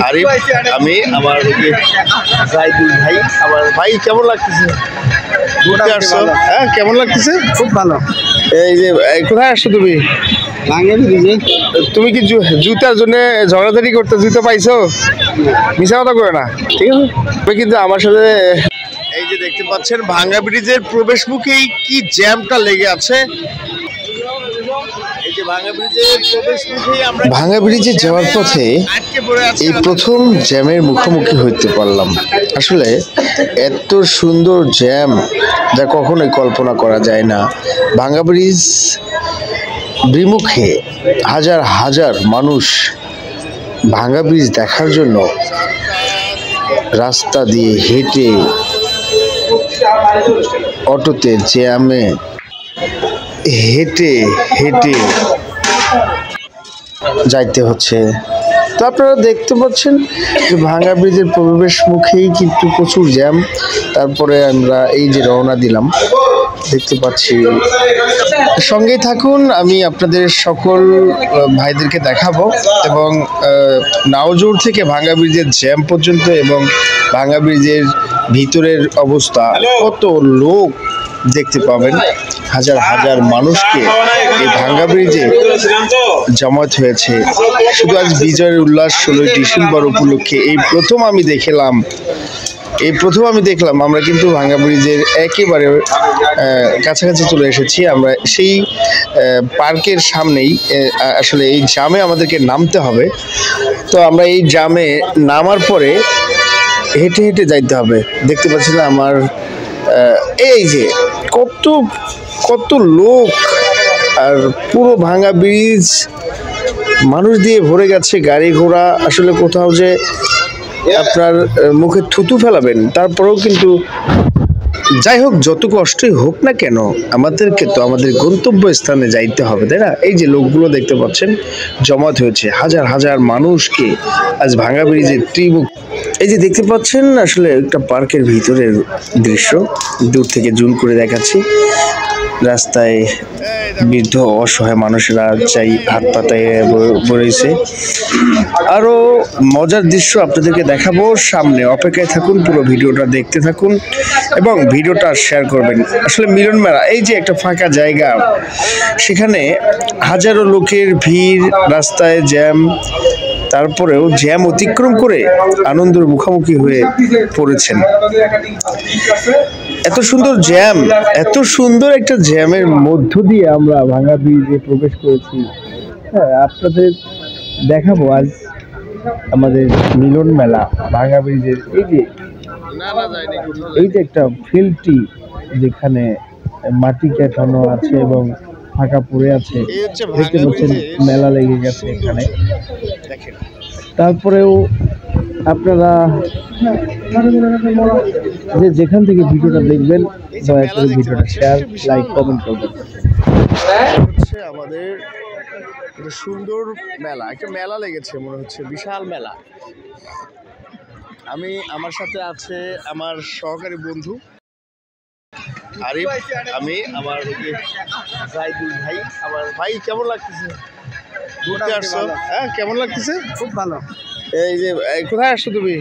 আরিফ, আমি আমার জাইদুল ভাই। আমার ভাই কেমন লাগতেছে? ঘুরতে আসছো? হ্যাঁ, কেমন লাগতেছে? খুব ভালো। এই যে কোথায় আসছো তুমি? তুমি কি জুতার জন্য ঝগড়াঝাড়ি করতে জুতো পাইছো? মিশা কথা করে না, ঠিক আছে? তুমি কিন্তু আমার সাথে এই যে দেখতে পাচ্ছেন ভাঙ্গা ব্রিজের প্রবেশ মুখেই কি জ্যামটা লেগে আছে। ভাঙ্গা ব্রিজে যাওয়ার পথে এই প্রথম জ্যামের মুখোমুখি হইতে পারলাম। আসলে এত সুন্দর জ্যাম যা কখনোই কল্পনা করা যায় না। ভাঙ্গা ব্রিজ বিমুখে হাজার হাজার মানুষ ভাঙ্গা ব্রিজ দেখার জন্য রাস্তা দিয়ে হেঁটে, অটোতে, জ্যামে হেঁটে হেঁটে যাইতে হচ্ছে। তো আপনারা দেখতে পাচ্ছেন যে ভাঙ্গা ব্রিজের প্রবেশ মুখেই কিন্তু প্রচুর জ্যাম। তারপরে আমরা এই যে রওনা দিলাম, দেখতে পাচ্ছি। সঙ্গেই থাকুন, আমি আপনাদের সকল ভাইদেরকে দেখাবো এবং নাওজোর থেকে ভাঙ্গা ব্রিজের জ্যাম পর্যন্ত এবং ভাঙ্গা ব্রিজের ভিতরের অবস্থা, কত লোক দেখতে পাবেন। হাজার হাজার মানুষকে এই ভাঙ্গা ব্রিজে জমায়েত হয়েছে। শুধু আজ বিজয়ের উল্লাস 16ই ডিসেম্বর উপলক্ষে এই প্রথম আমি দেখলাম। আমরা কিন্তু ভাঙ্গা ব্রিজের একেবারে কাছাকাছি চলে এসেছি। আমরা সেই পার্কের সামনেই, আসলে এই জামে আমাদেরকে নামতে হবে। তো আমরা এই জামে নামার পরে হেঁটে হেঁটে যাইতে হবে। দেখতে পাচ্ছি না আমার এই যে কত লোক, আর পুরো ভাঙ্গা ব্রিজ মানুষ দিয়ে ভরে গেছে, গাড়ি ঘোড়া। আসলে কোথাও যে আপনার মুখে থুতু ফেলাবেন, তারপরেও কিন্তু যাই হোক, যত কষ্টই হোক না কেন, আমাদেরকে তো আমাদের গন্তব্য স্থানে যাইতে হবে, তাই না? এই যে লোকগুলো দেখতে পাচ্ছেন জমায়েত হয়েছে, হাজার হাজার মানুষকে আজ ভাঙ্গা ব্রিজের ত্রিমুখ। এই যে দেখতে পাচ্ছেন আসলে একটা পার্কের ভিতরের দৃশ্য, দূর থেকে জুম করে দেখাচ্ছি। রাস্তায় বৃদ্ধ অসহায় মানুষেরা চাই হাত পাতায় বলেছে। আরো মজার দৃশ্য আপনাদেরকে দেখাবো, সামনে অপেক্ষায় থাকুন, পুরো ভিডিওটা দেখতে থাকুন এবং ভিডিওটা শেয়ার করবেন। আসলে মিলন মেলা, এই যে একটা ফাঁকা জায়গা, সেখানে হাজারো লোকের ভিড়, রাস্তায় জ্যাম, তারপরেও জ্যাম অতিক্রম করে আনন্দের মুখোমুখি হয়ে পড়েছেন। এত সুন্দর জ্যাম, এত সুন্দর একটা জ্যামের মধ্য দিয়ে আমরা ভাঙ্গা ব্রিজে প্রবেশ করেছি। হ্যাঁ, আপনাদের দেখাবো আজ আমাদের মিলন মেলা ভাঙ্গা ব্রিজের। এই যে একটা ফিল্ডটি, যেখানে মাটি কাটানো আছে এবং ফাঁকা পড়ে আছে, দেখতে পাচ্ছেন মেলা লেগে গেছে এখানে। তারপরেও আপনারা যেখান থেকে ভিডিওটা দেখবেন, দয়া করে ভিডিওটা শেয়ার, লাইক, কমেন্ট করবেন। আমাদের একটা সুন্দর মেলা, একটা মেলা লেগেছে মনে হচ্ছে, বিশাল মেলা। আমার সাথে আছে আমার সহকারী বন্ধু আরিফ, আমি আমার জাইদুল ভাই। আমার ভাই, কেমন লাগতেছে? ঘুরতে আসছো? হ্যাঁ, কেমন লাগতেছে? খুব ভালো। এই যে কোথায় আসছো তুমি?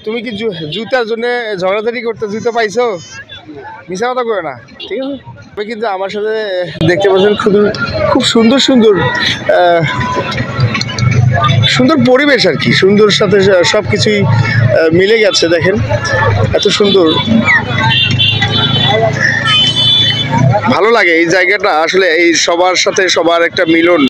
তুমি কি জুতার জন্য ঝগড়াঝাড়ি করতে জুতো পাইছো? মিশা কথা করে না, ঠিক আছে? তুমি কিন্তু আমার সাথে দেখতে পাচ্ছেন খুব সুন্দর সুন্দর সুন্দর পরিবেশ আর কি, সুন্দর সাথে সবকিছুই মিলে গেছে। দেখেন এত সুন্দর, ভালো লাগে এই জায়গাটা। আসলে এই সবার সাথে সবার একটা মিলন।